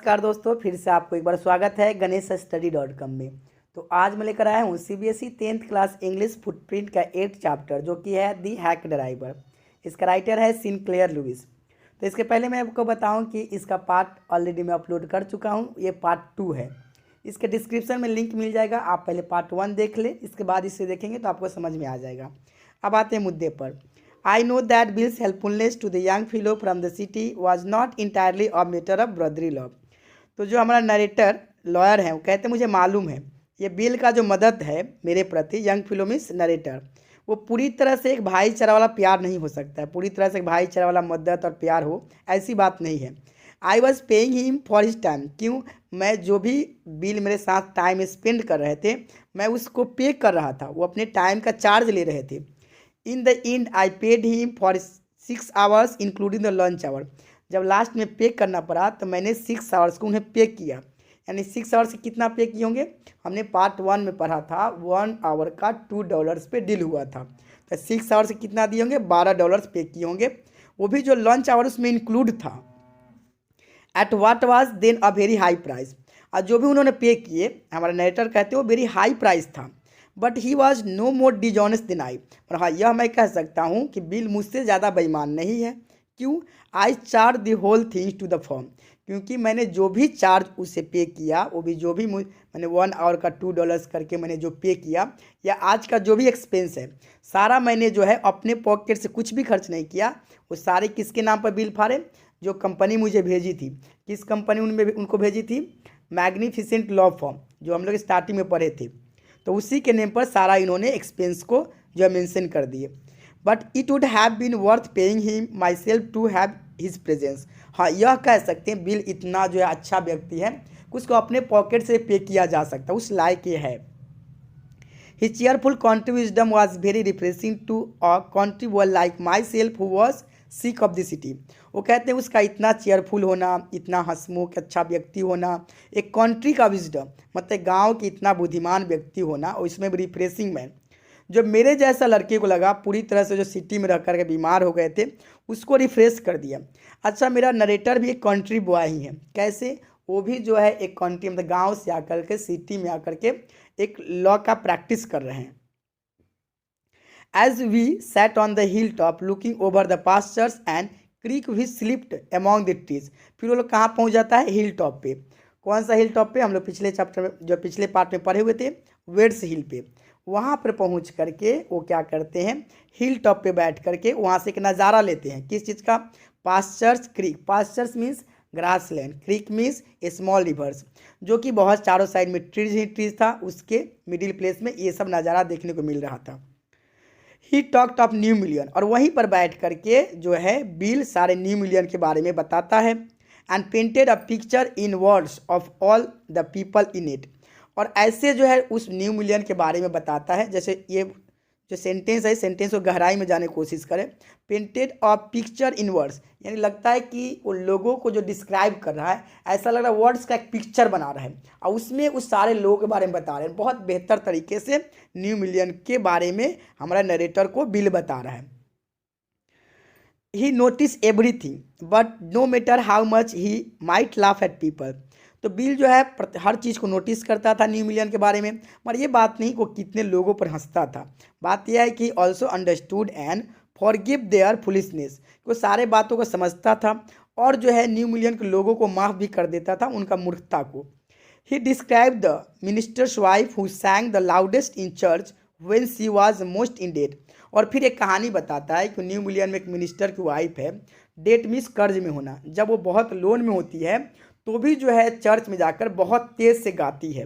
नमस्कार दोस्तों, फिर से आपको एक बार स्वागत है ganeshastudy.com में। तो आज मैं लेकर आया हूँ CBSE 10th class English footprint का 8th चैप्टर, जो कि है दी हैक ड्राइवर। इसका राइटर है सिनक्लेयर लुइस। तो इसके पहले मैं आपको बताऊं कि इसका पार्ट ऑलरेडी मैं अपलोड कर चुका हूं, ये पार्ट 2 है। इसके डिस्क्रिप्शन में लिंक मिल जाएगा, आप पहले पार्ट 1 देख लें, इसके बाद इसे देखेंगे तो आपको समझ में आ जाएगा। अब आते हैं मुद्दे पर। I know that Bill's helpfulness to the young fellow from the city was not entirely a matter of brotherly love। तो जो हमारा नरेटर लॉयर है वो कहते हैं मुझे मालूम है ये बिल का जो मदद है मेरे प्रति, यंग फिलो मीन्स नरेटर, वो पूरी तरह से एक भाईचारा वाला प्यार नहीं हो सकता है। पूरी तरह से एक भाईचारा वाला मदद और प्यार हो, ऐसी बात नहीं है। I was paying him for his time. क्यों? मैं जो भी बिल मेरे साथ टाइम स्पेंड कर रहे थे, मैं उसको पे कर रहा था, वो अपने टाइम का चार्ज ले रहे थे। In the and I paid him for 6 hours including the lunch hour. जब लास्ट में पे करना पड़ा तो मैंने 6 आवर्स को उन्हें पे किया। यानी 6 आवर्स से कितना पे किए होंगे? हमने पार्ट 1 में पढ़ा था 1 आवर का $2 पे डील हुआ था। तो 6 आवर्स से कितना दिए होंगे? $12 पे किए होंगे। वो भी जो लंच आवर उसमें इंक्लूड था। At what was then a very high price. और जो भी उन्होंने पे किए, हमारा नरेटर कहते वो वेरी हाई प्राइस था। But he was no more dishonest than I. और हाँ, यह मैं कह सकता हूँ कि बिल मुझसे ज़्यादा बेईमान नहीं है। क्यों? I charge the whole things to the firm. क्योंकि मैंने जो भी चार्ज उसे पे किया, वो भी जो भी मैंने 1 आवर का $2 करके मैंने जो पे किया, या आज का जो भी एक्सपेंस है, सारा मैंने जो है अपने पॉकेट से कुछ भी खर्च नहीं किया। वो सारे किसके नाम पर बिल फाड़े? जो कंपनी मुझे भेजी थी। किस कंपनी उनको भेजी थी? मैग्निफिसेंट लॉ फर्म, जो हम लोग स्टार्टिंग में पढ़े थे। तो उसी के नेम पर सारा इन्होंने एक्सपेंस को जो है मेंशन कर दिए। But it would have been worth paying him myself to have his presence. हाँ, यह कह सकते हैं बिल इतना जो है अच्छा व्यक्ति है कि उसको अपने पॉकेट से पे किया जा सकता है, उस लायक ये है। His cheerful country wisdom was very refreshing to a country were like myself who was sick of the city. वो कहते हैं उसका इतना चेयरफुल होना, इतना हंसमुख अच्छा व्यक्ति होना, एक कंट्री का विजडम मतलब गांव की इतना बुद्धिमान व्यक्ति होना, और इसमें भी रिफ्रेशिंग में जो मेरे जैसा लड़के को लगा पूरी तरह से जो सिटी में रह करके बीमार हो गए थे, उसको रिफ्रेश कर दिया। अच्छा, मेरा नरेटर भी एक कंट्री बॉय ही है। कैसे? वो भी जो है एक कंट्री मतलब गाँव से आकर के सिटी में आकर के एक लॉ का प्रैक्टिस कर रहे हैं। As we sat on the hilltop looking over the pastures and creek which slipped among the trees। फिर वो लोग कहाँ पहुँच जाता है? हिल टॉप पे। कौन सा हिल टॉप पे? हम लोग पिछले चैप्टर में जो पिछले पार्ट में पढ़े हुए थे, वेड्स हिल पे। वहाँ पर पहुँच करके वो क्या करते हैं? हिल टॉप पे बैठ करके वहाँ से एक नज़ारा लेते हैं। किस चीज़ का? Pastures creek. Pastures means grass land, creek means small reverse, जो कि बहुत चारों साइड में ट्रीज ही ट्रीज था। उसके मिडिल प्लेस में ये सब नज़ारा देखने को मिल रहा था। ही टॉक्ट ऑफ न्यू मिलियन। और वहीं पर बैठ करके जो है बिल सारे न्यू मिलियन के बारे में बताता है। And painted a picture in words of all the people in it. और ऐसे जो है उस न्यू मिलियन के बारे में बताता है, जैसे ये जो सेंटेंस है, सेंटेंस को गहराई में जाने की कोशिश करें। Painted a picture in words, यानी लगता है कि वो लोगों को जो डिस्क्राइब कर रहा है, ऐसा लग रहा है वर्ड्स का एक पिक्चर बना रहा है और उसमें उस सारे लोगों के बारे में बता रहे हैं। बहुत बेहतर तरीके से न्यू मिलियन के बारे में हमारा नरेटर को बिल बता रहा है। He notice everything but no matter how much he might laugh at people. तो बिल जो है हर चीज़ को नोटिस करता था न्यू मिलियन के बारे में, मगर ये बात नहीं वो कितने लोगों पर हंसता था। बात यह है कि also understood and forgive their foolishness. वो सारे बातों को समझता था और जो है न्यू मिलियन के लोगों को माफ़ भी कर देता था उनका मूर्खता को। He describe the minister's wife who sang the loudest in church when she was most in debt. और फिर एक कहानी बताता है कि न्यू मिलियन में एक मिनिस्टर की वाइफ है, डेट मीन्स कर्ज में होना, जब वो बहुत लोन में होती है तो भी जो है चर्च में जाकर बहुत तेज़ से गाती है।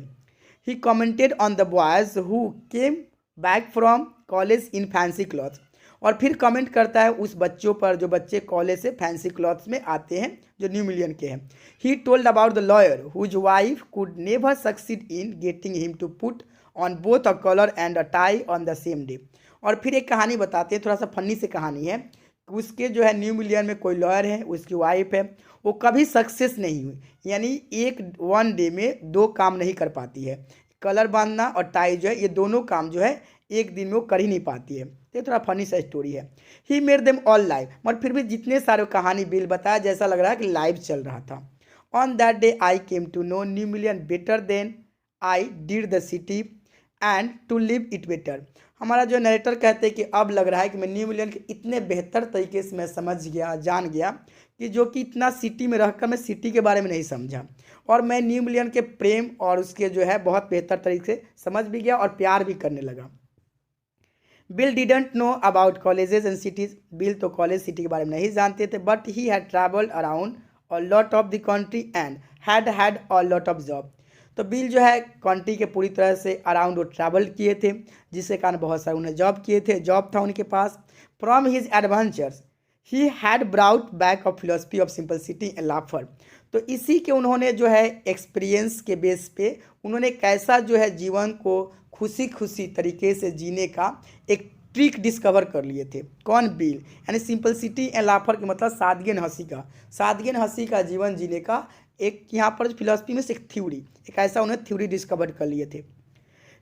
He commented on the boys who came back from college in fancy clothes. और फिर कमेंट करता है उस बच्चों पर जो बच्चे कॉलेज से फैंसी क्लॉथ्स में आते हैं, जो न्यू मिलियन के हैं। He told about the lawyer whose wife could never succeed in getting him to put on both a collar and a tie on the same day. और फिर एक कहानी बताते हैं, थोड़ा सा फनी सी कहानी है कि उसके जो है न्यू मिलियन में कोई लॉयर है, उसकी वाइफ है, वो कभी सक्सेस नहीं हुई, यानी एक 1 डे में 2 काम नहीं कर पाती है। कलर बांधना और टाई जो है, ये दोनों काम जो है एक दिन में वो कर ही नहीं पाती है। ये थोड़ा फनी सा स्टोरी है। He made them all live, मगर फिर भी जितने सारे कहानी बिल बताया जैसा लग रहा है कि लाइव चल रहा था। On that day I came to know New Mullion better than I did the city and to live it better. हमारा जो नरेटर कहते हैं कि अब लग रहा है कि मैं न्यू मिलियन के इतने बेहतर तरीके से मैं समझ गया, जान गया कि जो कि इतना सिटी में रहकर मैं सिटी के बारे में नहीं समझा, और मैं न्यू मिलियन के प्रेम और उसके जो है बहुत बेहतर तरीके से समझ भी गया और प्यार भी करने लगा। Bill didn't know about colleges and cities. Bill तो कॉलेज सिटी के बारे में नहीं जानते थे, but he had travelled around a lot of the country and had a lot of job. तो बिल जो है कंट्री के पूरी तरह से अराउंड वो ट्रैवल किए थे, जिसके कारण बहुत सारे उन्हें जॉब किए थे, जॉब था उनके पास। From his adventures he had brought back of philosophy of simplicity and laughter. तो इसी के उन्होंने जो है एक्सपीरियंस के बेस पे उन्होंने कैसा जो है जीवन को खुशी खुशी तरीके से जीने का एक ट्रिक डिस्कवर कर लिए थे। कौन? बिल। यानी सिंपलिसिटी एंड लाफर के मतलब सादगीन हंसी का, सादगीन हंसी का जीवन जीने का एक यहाँ पर फिलोसफी में से एक थ्योरी, एक ऐसा उन्हें थ्योरी डिस्कवर कर लिए थे।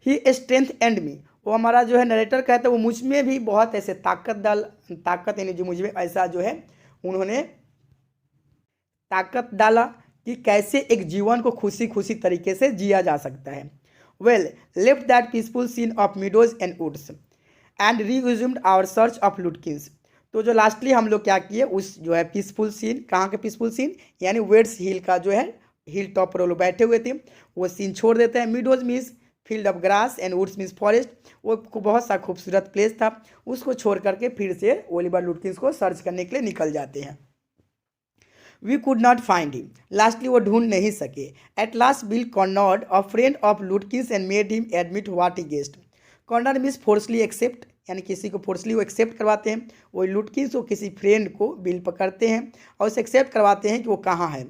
ही स्ट्रेंथ एंड मी, वो हमारा जो है नरेटर कहते हैं वो मुझ में भी बहुत ऐसे ताकत यानी जो मुझ में ऐसा जो है उन्होंने ताकत डाला कि कैसे एक जीवन को खुशी खुशी तरीके से जिया जा सकता है। Well left that peaceful scene of meadows and woods and resumed our search of Lutkins. तो जो लास्टली हम लोग क्या किए, उस जो है पीसफुल सीन, कहाँ के पीसफुल सीन, यानी वेड्स हिल का जो है हिल टॉप पर वो लोग बैठे हुए थे, वो सीन छोड़ देते हैं। Meadows means field of grass and woods means forest, वो बहुत सा खूबसूरत प्लेस था, उसको छोड़ करके फिर से ओलिवर लुटकिंस को सर्च करने के लिए निकल जाते हैं। We could not find him, lastly वो ढूंढ नहीं सके। At last Bill cornered a friend of Lutkins and made him admit what he guessed. Corner means forcely accept, यानी किसी को फोर्सली वो एक्सेप्ट करवाते हैं। वो लुटकिंस वो किसी फ्रेंड को बिल पकड़ते हैं और उसे एक्सेप्ट करवाते हैं कि वो कहाँ है।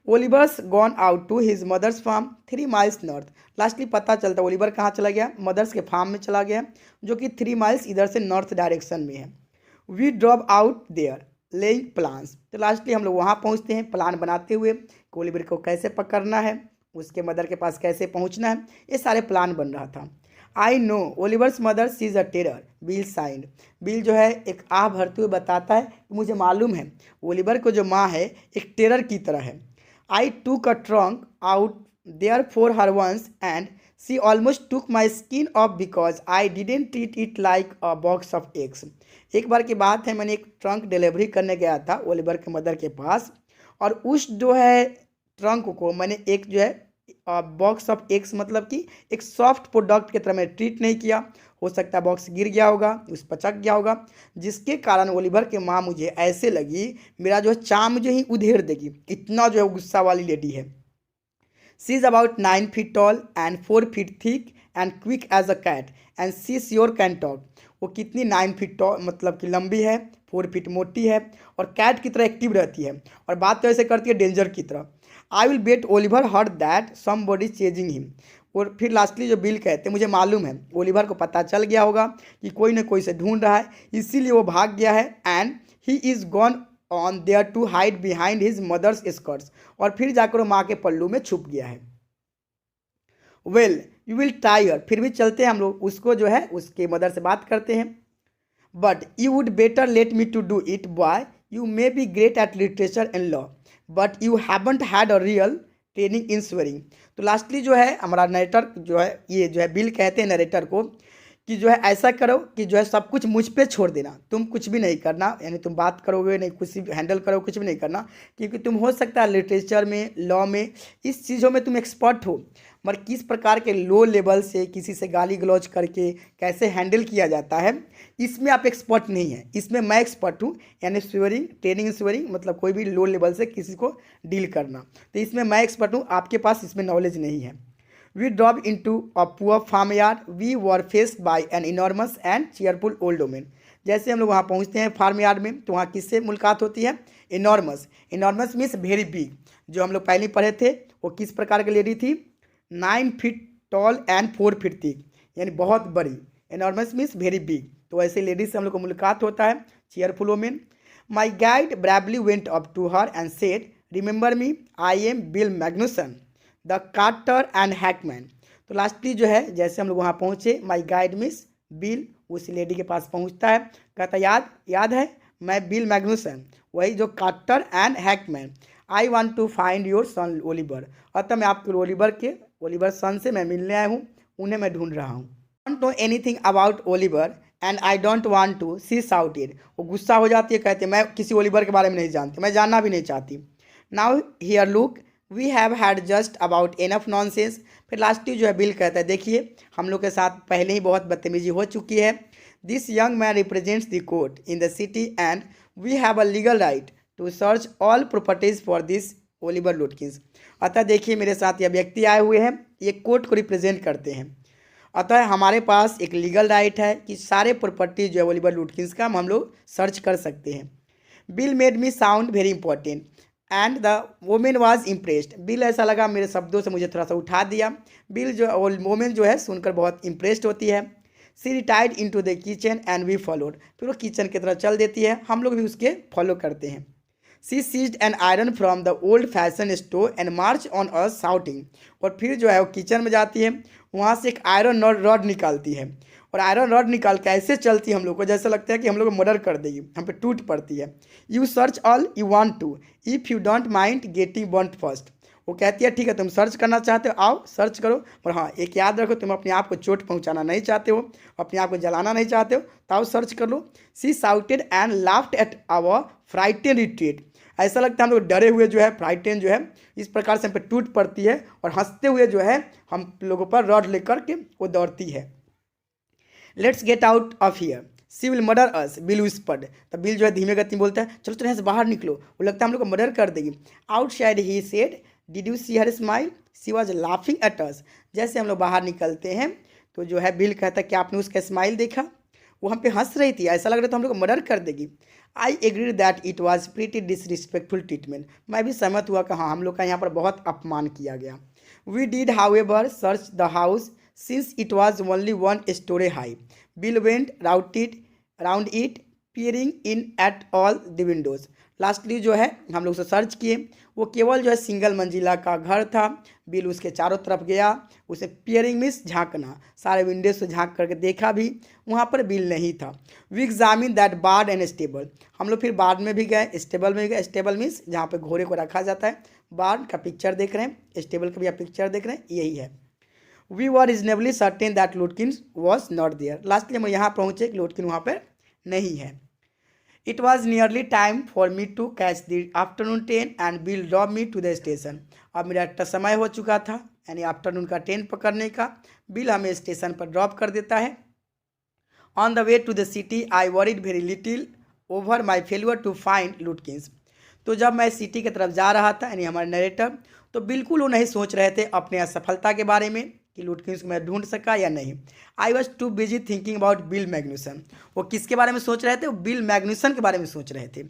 Oliver's gone out to his mother's farm 3 miles north. Lastly पता चलता है ओलिवर कहाँ चला गया, मदर्स के फार्म में चला गया, जो कि 3 माइल्स इधर से नॉर्थ डायरेक्शन में है। We drop out there laying plans. तो लास्टली हम लोग वहाँ पहुँचते हैं प्लान बनाते हुए कि ओलिवर को कैसे पकड़ना है, उसके मदर के पास कैसे पहुँचना है, ये सारे प्लान बन रहा था। I know Oliver's mother sees a terror, bill signed. Bill जो है एक आह भरते हुए बताता है कि मुझे मालूम है ओलिवर को जो माँ है एक टेरर की तरह है। I took a trunk out there for her once and she almost took my skin off because I didn't treat it like a box of eggs. एक बार की बात है, मैंने एक ट्रंक डिलीवरी करने गया था ओलिवर के मदर के पास, और उस जो है ट्रंक को मैंने एक जो है बॉक्स ऑफ एग्स मतलब कि एक सॉफ्ट प्रोडक्ट की तरह मैं ट्रीट नहीं किया। हो सकता है बॉक्स गिर गया होगा, उस पचक गया होगा, जिसके कारण ओलिवर के माँ मुझे ऐसे लगी मेरा जो है चाम जो ही उधेड़ देगी, इतना जो है गुस्सा वाली लेडी है। She is about 9 feet tall and 4 feet thick and quick as a cat and she sure can talk. वो कितनी 9 feet टॉल मतलब कि लंबी है, 4 feet मोटी है और कैट की तरह एक्टिव रहती है, और बात तो ऐसे करती है डेंजर की तरह। I will bet Oliver heard that somebody chasing him. और फिर लास्टली जो बिल कहते हैं मुझे मालूम है ओलिवर को पता चल गया होगा कि कोई ना कोई से ढूंढ रहा है, इसीलिए वो भाग गया है। And he is gone on there to hide behind his mother's skirts, और फिर जाकर वो माँ के पल्लू में छुप गया है। वेल यू विल टायर, फिर भी चलते हैं हम लोग, उसको जो है उसके मदर से बात करते हैं। But you would better let me to do it boy, you may be great at literature and law but you haven't had a real training in swearing. तो लास्टली जो है हमारा नरेटर जो है ये जो है बिल कहते हैं नरेटर को कि जो है ऐसा करो कि जो है सब कुछ मुझ पे छोड़ देना, तुम कुछ भी नहीं करना, यानी तुम बात करोगे नहीं, कुछ भी हैंडल करोगे, कुछ भी नहीं करना, क्योंकि तुम हो सकता है लिटरेचर में, लॉ में, इस चीज़ों में तुम एक्सपर्ट हो, मगर किस प्रकार के लो लेवल से किसी से गाली गलौज करके कैसे हैंडल किया जाता है इसमें आप एक्सपर्ट नहीं है, इसमें मैं एक्सपर्ट हूँ। यानी स्वेरिंग, ट्रेनिंग इन स्वेरिंग मतलब कोई भी लो लेवल से किसी को डील करना, तो इसमें मैं एक्सपर्ट हूँ, आपके पास इसमें नॉलेज नहीं है। We dropped into a poor farmyard. We were faced by an enormous and cheerful old woman. जैसे हम लोग वहाँ पहुँचते हैं फार्म यार्ड में, तो वहाँ किससे मुलाकात होती है? Enormous. Enormous means very big, जो हम लोग पहले पढ़े थे वो किस प्रकार की लेडी थी? 9 feet tall and 4 feet thick, यानी बहुत बड़ी। इनॉर्मस मीन्स वेरी बिग, तो ऐसे लेडी से हम लोग को मुलाकात होता है, cheerful women. My guide bravely went up to her and said remember me, I am Bill Magnuson the carter and Hackman. तो लास्टली जो है जैसे हम लोग वहाँ पहुँचे, माई गाइड मिस बिल उस लेडी के पास पहुँचता है, कहता याद है मैं बिल मैग्नुसन, वही जो Carter and Hackman. I want to find your son Oliver, अतः मैं आपके ओलिवर सन से मैं मिलने आया हूँ, उन्हें मैं ढूंढ रहा हूँ। Don't know anything about Oliver and I don't want to, she shouted. वो गुस्सा हो जाती है, कहते मैं किसी ओलिवर के बारे में नहीं जानती, मैं जानना भी नहीं चाहती। Now here look, we have had just about enough nonsense. फिर लास्टली जो है बिल कहता है, देखिए हम लोग के साथ पहले ही बहुत बदतमीजी हो चुकी है। This young man represents the court in the city and we have a legal right to search all properties for this Oliver Lutkins. अतः देखिए मेरे साथ यह व्यक्ति आए हुए हैं, ये कोर्ट को रिप्रेजेंट करते हैं, अतः हमारे पास एक लीगल राइट है कि सारे प्रॉपर्टी जो है ओलिवर लुटकिंस का हम लोग सर्च कर सकते हैं। Bill made me sound very important and the women was impressed. Bill ऐसा लगा मेरे शब्दों से मुझे थोड़ा सा उठा दिया। बिल जो वोमेन जो है सुनकर बहुत इम्प्रेस्ड होती है। She retired into the kitchen and we followed. फिर वो किचन की तरफ चल देती है, हम लोग भी उसके फॉलो करते हैं। She seized an iron from the old fashion stove and march on us shouting. और फिर जो है वो किचन में जाती है, वहाँ से एक आयरन रॉड निकालती है, और आयरन रॉड निकाल के ऐसे चलती है हम लोग को जैसा लगता है कि हम लोग को मर्डर कर देगी, हम पे टूट पड़ती है। You search all you want to if you don't mind getting burned first. वो कहती है ठीक है तुम सर्च करना चाहते हो, आओ सर्च करो, पर हाँ एक याद रखो तुम अपने आप को चोट पहुंचाना नहीं चाहते हो, अपने आप को जलाना नहीं चाहते हो, तो आओ सर्च कर लो। She shouted and laughed at our frighten retreat. ऐसा लगता है हम लोग डरे हुए जो है, फ्राइटेन जो है इस प्रकार से हम पे टूट पड़ती है, और हंसते हुए जो है हम लोगों पर रॉड लेकर के वो दौड़ती है। Let's get out of here, she will murder us, Bill whispered. तब बिल जो है धीमे गति में बोलता है चलो यहाँ से बाहर निकलो, वो लगता है हम लोग को मर्डर कर देगी। Outside he said did you see her smile, she was laughing at us. जैसे हम लोग बाहर निकलते हैं तो जो है बिल कहता है कि आपने उसका स्माइल देखा, वो हम पे हंस रही थी, ऐसा लग रहा था हम लोग को मर्डर कर देगी। I agree that it was pretty disrespectful treatment. मैं भी सहमत हुआ कि हाँ हम लोग का यहाँ पर बहुत अपमान किया गया। We did however search the house since it was only 1 story high. Bill went round it peering in at all the windows. Lastly जो है हम लोग उसे सर्च किए, वो केवल जो है सिंगल मंजिला का घर था। बिल उसके चारों तरफ गया, उसे पियरिंग मीन्स झांकना, सारे विंडो से झांक करके देखा भी, वहाँ पर बिल नहीं था। We examine that barn and stable. हम लोग फिर बार्ड में भी गए, स्टेबल में भी गए। स्टेबल मीन्स जहाँ पर घोड़े को रखा जाता है। बार्ड का पिक्चर देख रहे हैं, स्टेबल का भी आप पिक्चर देख रहे हैं, यही है। We were reasonably certain that Lutkins was not there. Lastly हम यहाँ पहुँचे कि लुटकिन वहाँ पर नहीं है। It was nearly time for me to catch the afternoon train and Bill drop me to the station. अब मेरा समय हो चुका था, यानी आफ्टरनून का ट्रेन पकड़ने का। बिल हमें स्टेशन पर ड्रॉप कर देता है। On the way to the city I worried very little over my failure to find Lutkins. तो जब मैं सिटी की तरफ जा रहा था, यानी हमारे नरेटर, तो बिल्कुल वो नहीं सोच रहे थे अपने असफलता के बारे में कि लुटकिंस को मैं ढूंढ सका या नहीं। I was too busy thinking about Bill Magnuson. वो किसके बारे में सोच रहे थे? वो बिल मैग्नुसन के बारे में सोच रहे थे।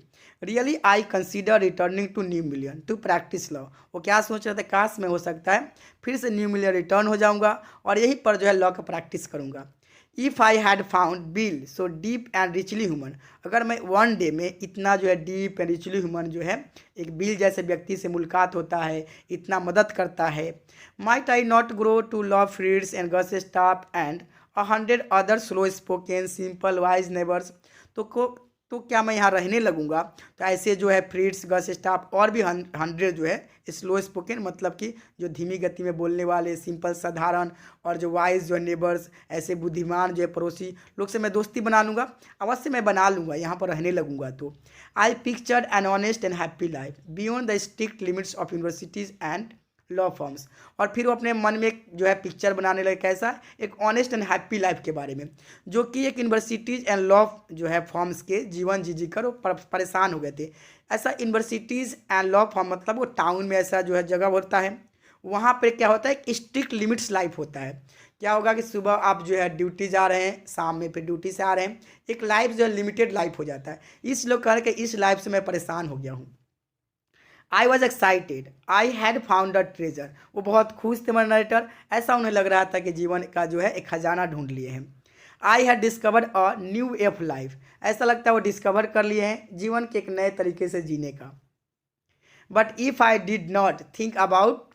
Really I consider returning to new Mullion to practise law. वो क्या सोच रहे थे? काश में हो सकता है फिर से न्यू मिलियन रिटर्न हो जाऊंगा और यहीं पर जो है लॉ का प्रैक्टिस करूंगा। If I had found bill so deep and richly human. अगर मैं वन डे में इतना जो है डीप एंड रिचली ह्यूमन जो है एक बिल जैसे व्यक्ति से मुलाकात होता है, इतना मदद करता है, might I not grow to love friends and girls staff and 100 other slow spoken simple wise neighbours. तो क्या मैं यहाँ रहने लगूंगा तो ऐसे जो है फ्रीड्स, गर्ल्स स्टाफ और भी 100 जो है स्लो स्पोकन मतलब कि जो धीमी गति में बोलने वाले, सिंपल साधारण, और जो वाइज जो है नेबर्स, ऐसे बुद्धिमान जो है पड़ोसी लोग से मैं दोस्ती बना लूँगा। अवश्य मैं बना लूँगा, यहाँ पर रहने लगूंगा। तो I pictured an honest and happy life beyond the strict limits of universities and law forms. और फिर वो अपने मन में एक जो है पिक्चर बनाने लगे, कैसा? एक ऑनेस्ट एंड हैप्पी लाइफ के बारे में, जो कि एक यूनिवर्सिटीज़ एंड लॉ जो है फॉर्म्स के जीवन जी कर वो परेशान हो गए थे। ऐसा यूनिवर्सिटीज़ एंड लॉ फॉर्म मतलब वो टाउन में ऐसा जो है जगह होता है, वहाँ पर क्या होता है, एक स्ट्रिक्ट लिमिट्स लाइफ होता है। क्या होगा कि सुबह आप जो है ड्यूटी जा रहे हैं, शाम में फिर ड्यूटी से आ रहे हैं, एक लाइफ जो है लिमिटेड लाइफ हो जाता है। इस लोग करके इस लाइफ से मैं परेशान हो गया हूँ। I was excited I had found a treasure. वो बहुत खुश थे मेरे नरेटर, ऐसा उन्हें लग रहा था कि जीवन का जो है एक खजाना ढूंढ लिए हैं। I had discovered a new way of life. ऐसा लगता है वो डिस्कवर कर लिए हैं जीवन के एक नए तरीके से जीने का। But if I did not think about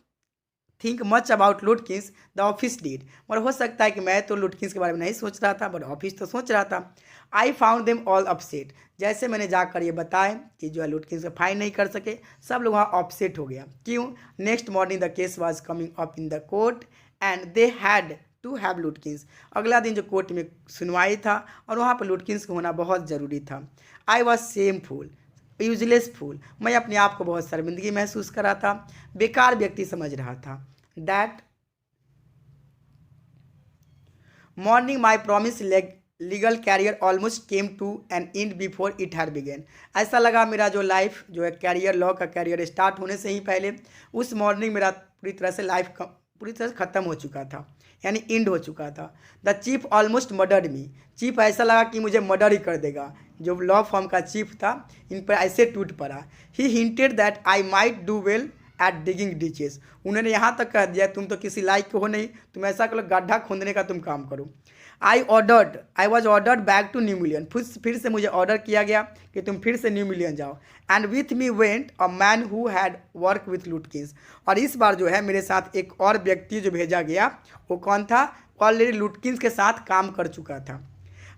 think much about Lutkins the office deed. और हो सकता है कि मैं तो लुटकिंस के बारे में नहीं सोच रहा था, बट ऑफिस तो सोच रहा था। I found them all upset. जैसे मैंने जाकर ये बताया कि जो है लुटकिंस को फाइन नहीं कर सके, सब लोग वहाँ अपसेट हो गया। क्यों? Next morning the case was coming up in the court and they had to have Lutkins. अगला दिन जो कोर्ट में सुनवाई था और वहाँ पर लुटकिंस को होना बहुत ज़रूरी था। आई वॉज शेमफुल, यूजलेस फूल। मैं अपने आप को बहुत शर्मिंदगी महसूस कर रहा था, बेकार व्यक्ति समझ रहा था। That morning my promise legal career almost came to an end before it had begun. ऐसा लगा मेरा जो लाइफ जो है कैरियर, लॉ का कैरियर स्टार्ट होने से ही पहले उस मॉर्निंग मेरा पूरी तरह से लाइफ पूरी तरह से ख़त्म हो चुका था, यानी एंड हो चुका था। The chief almost murdered me. Chief ऐसा लगा कि मुझे मर्डर ही कर देगा। जो लॉ फॉर्म का चीफ था इन पर ऐसे टूट पड़ा। He hinted that I might do well at digging ditches. उन्होंने यहाँ तक कह दिया तुम तो किसी लायक हो नहीं, तुम ऐसा करो गड्ढा खोदने का तुम काम करो। I was ordered back to new million. फिर से मुझे ऑर्डर किया गया कि तुम फिर से न्यू मिलियन जाओ। And with me went a man who had work with लुटकिंस। और इस बार जो है मेरे साथ एक और व्यक्ति जो भेजा गया, वो कौन था? ऑलरेडी लुटकिंस के साथ काम कर चुका था।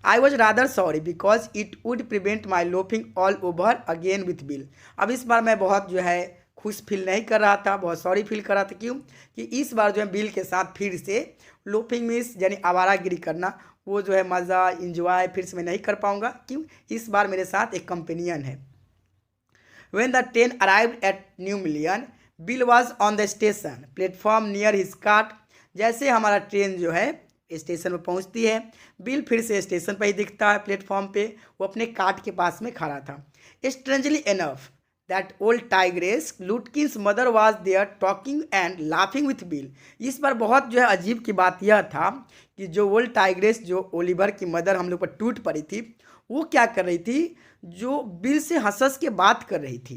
I was rather sorry because it would prevent my loafing all over again with bill. अब इस बार मैं बहुत जो है खुश फील नहीं कर रहा था, बहुत सॉरी फील कर रहा था। क्यों? कि इस बार जो है बिल के साथ फिर से लोफिंग मीन्स यानी आवारागिरी करना, वो जो है मज़ा इंजॉय फिर से मैं नहीं कर पाऊँगा। क्यों? इस बार मेरे साथ एक कंपेनियन है। When the train arrived at New Million, Bill was on the station platform near his cart। जैसे हमारा ट्रेन जो है स्टेशन में पहुंचती है, बिल फिर से स्टेशन पर ही दिखता है प्लेटफॉर्म पे। वो अपने कार्ट के पास में खड़ा था। Strangely enough that old tigress Lutkins mother was there talking and laughing with Bill. इस बार बहुत जो है अजीब की बात यह था कि जो ओल्ड टाइग्रेस जो ओलिवर की मदर हम लोग पर टूट पड़ी थी, वो क्या कर रही थी? जो बिल से हंस के बात कर रही थी।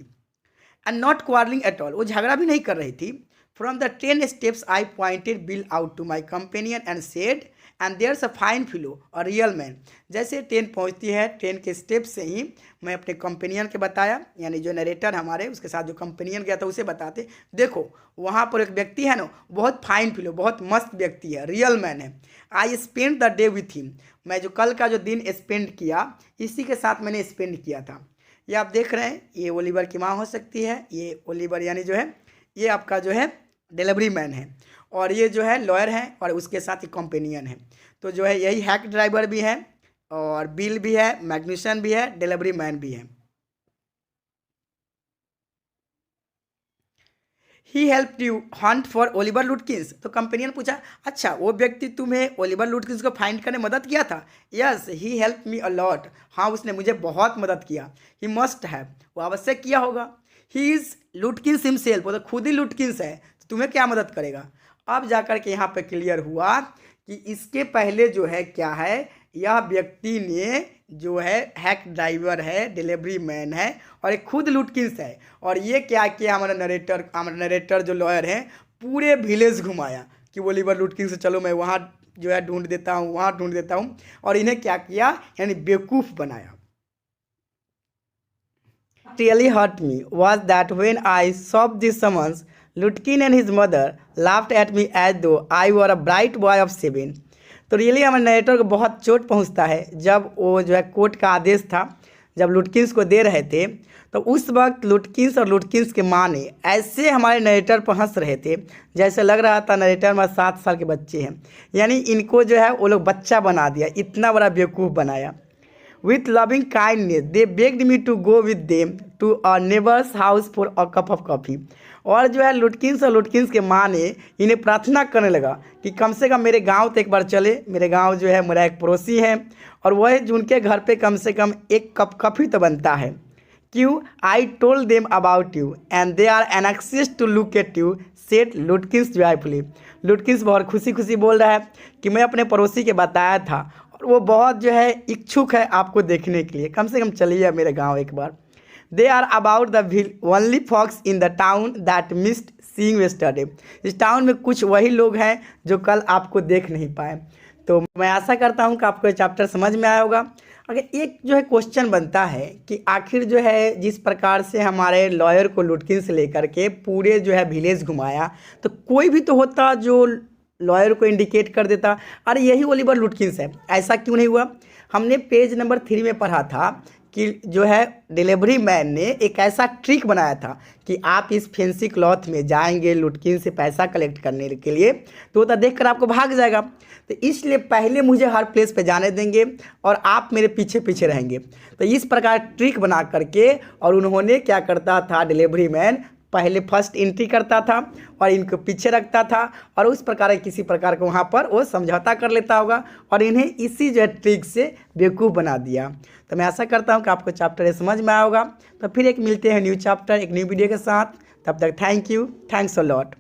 And not quarrelling at all, वो झगड़ा भी नहीं कर रही थी। From the 10 steps I pointed Bill out to my companion and said and there's a fine fellow a real man. जैसे ट्रेन पहुंचती है, ट्रेन के स्टेप से ही मैं अपने कंपेनियन के बताया, यानी जो नरेटर हमारे उसके साथ जो कंपेनियन गया था उसे बताते, देखो वहाँ पर एक व्यक्ति है ना, बहुत फाइन फिलो, बहुत मस्त व्यक्ति है, रियल मैन है। I spend the day with him. मैं जो कल का जो दिन स्पेंड किया, इसी के साथ मैंने स्पेंड किया था। ये आप देख रहे हैं, ये ओलिवर की माँ हो सकती है। ये ओलिवर यानी जो है ये आपका जो है डिलीवरी मैन है, और ये जो है लॉयर है, और उसके साथ एक कंपेनियन है। तो जो है यही हैक ड्राइवर भी है, और बिल भी है, मैग्नीशियन भी है, डिलीवरी मैन भी है। He help you hunt for Oliver Lutkins. तो कंपेनियन पूछा, अच्छा वो व्यक्ति तुम्हें ओलिवर लुटकिंस को फाइंड करने में मदद किया था? Yes, he help me a lot. हाँ, उसने मुझे बहुत मदद किया। ही मस्ट हैव, वो आवश्यक किया होगा। ही इज़ लुटकिंस हिमसेल्फ, वो तो खुद ही लुटकिंस है, तो तुम्हें क्या मदद करेगा? अब जाकर के यहाँ पे क्लियर हुआ कि इसके पहले जो है क्या है, यह व्यक्ति ने जो है हैक ड्राइवर है, डिलीवरी मैन है, और एक खुद लुटकिंस है। और ये क्या किया हमारा नरेटर जो लॉयर है, पूरे विलेज घुमाया कि ओलिवर लुटकिंस से चलो मैं वहाँ जो है ढूंढ देता हूँ, वहाँ ढूंढ देता हूँ, और इन्हें क्या किया, यानी बेवकूफ़ बनाया। Really hurt me was that when I solved this summons, Lutkin and his mother laughed at me as though I were a bright boy of 7। तो रियली हमारे नरेटर को बहुत चोट पहुंचता है जब वो जो है कोर्ट का आदेश था, जब लुटकिंस को दे रहे थे, तो उस वक्त लुटकिंस और लुटकिंस के माँ ने ऐसे हमारे नरेटर पर हंस रहे थे जैसे लग रहा था नरेटर में 7 साल के बच्चे हैं। यानी इनको जो है वो लोग बच्चा बना दिया, इतना बड़ा बेवकूफ़ बनाया। With loving kindness, they begged me to go with them to a neighbor's house for a cup of coffee। और जो है लुटकिंस और लुटकिंस के माँ ने इन्हें प्रार्थना करने लगा कि कम से कम मेरे गांव तो एक बार चले। मेरे गांव जो है मेरा एक पड़ोसी है, और वह जो उनके घर पे कम से कम एक कप कॉफ़ी तो बनता है। क्यों? I told them about you and they are anxious to look at you, said Lutkins joyfully. Lutkins बहुत खुशी खुशी बोल रहा है कि मैं अपने पड़ोसी के बताया था, और वो बहुत जो है इच्छुक है आपको देखने के लिए, कम से कम चलिए मेरे गांव एक बार। They are about the only folks in the town that missed seeing yesterday. इस टाउन में कुछ वही लोग हैं जो कल आपको देख नहीं पाए। तो मैं आशा करता हूं कि आपको ये चैप्टर समझ में आया होगा। अगर एक जो है क्वेश्चन बनता है कि आखिर जो है जिस प्रकार से हमारे लॉयर को लुटकिन से लेकर के पूरे जो है विलेज घुमाया, तो कोई भी तो होता जो लॉयर को इंडिकेट कर देता अरे यही ओलिवर लुटकिंस है। ऐसा क्यों नहीं हुआ? हमने पेज नंबर 3 में पढ़ा था कि जो है डिलीवरी मैन ने एक ऐसा ट्रिक बनाया था कि आप इस फैंसी क्लॉथ में जाएंगे लुटकिन से पैसा कलेक्ट करने के लिए, तो वो तो देख कर आपको भाग जाएगा। तो इसलिए पहले मुझे हर प्लेस पे जाने देंगे और आप मेरे पीछे पीछे रहेंगे। तो इस प्रकार ट्रिक बना करके और उन्होंने क्या करता था, डिलीवरी मैन पहले फर्स्ट एंट्री करता था और इनको पीछे रखता था और उस प्रकार किसी प्रकार को वहाँ पर वो समझौता कर लेता होगा और इन्हें इसी जो ट्रिक से बेवकूफ़ बना दिया। तो मैं आशा करता हूँ कि आपको चैप्टर ये समझ में आया होगा। तो फिर एक मिलते हैं न्यू चैप्टर एक न्यू वीडियो के साथ। तब तक thank you, thanks a lot.